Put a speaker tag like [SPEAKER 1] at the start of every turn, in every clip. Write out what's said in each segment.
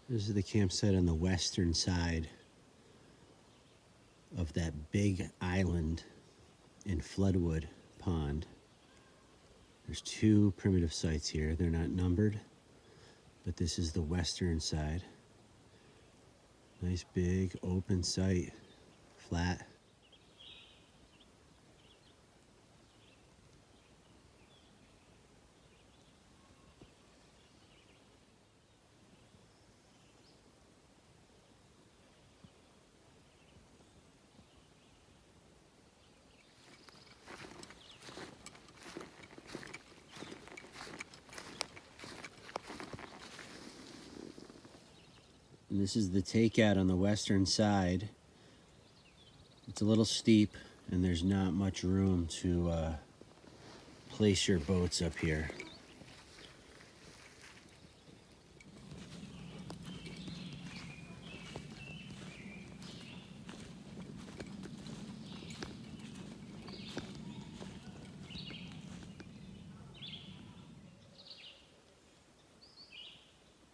[SPEAKER 1] This is the campsite on the western side of that big island in Floodwood Pond. There's two primitive sites here. They're not numbered, but this is the western side. Nice big open site, flat. And this is the takeout on the western side. It's a little steep and there's not much room to place your boats up here.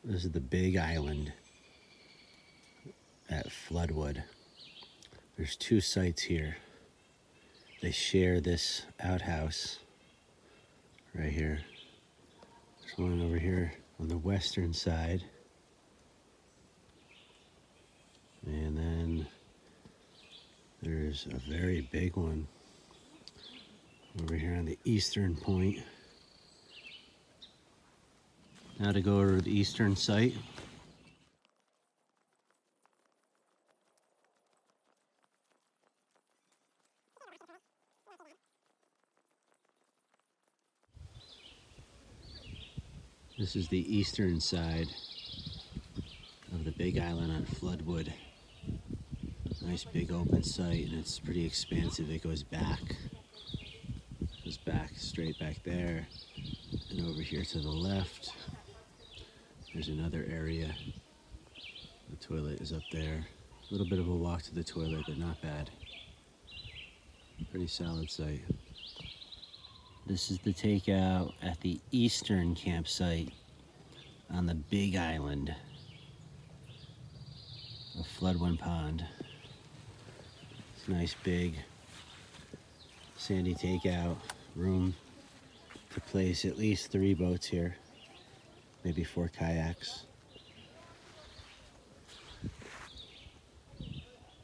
[SPEAKER 1] This is the big island at Floodwood. There's two sites here. They share this outhouse right here. There's one over here on the western side. And then there's a very big one over here on the eastern point. Now to go to the eastern site. This is the eastern side of the big island on Floodwood. Nice big open site, and it's pretty expansive. It goes back. Straight back there. And over here to the left, there's another area. The toilet is up there. A little bit of a walk to the toilet, but not bad. Pretty solid site. This is the takeout at the eastern campsite on the big island of Floodwood Pond. It's a nice big sandy takeout room to place at least 3 boats here, maybe 4 kayaks.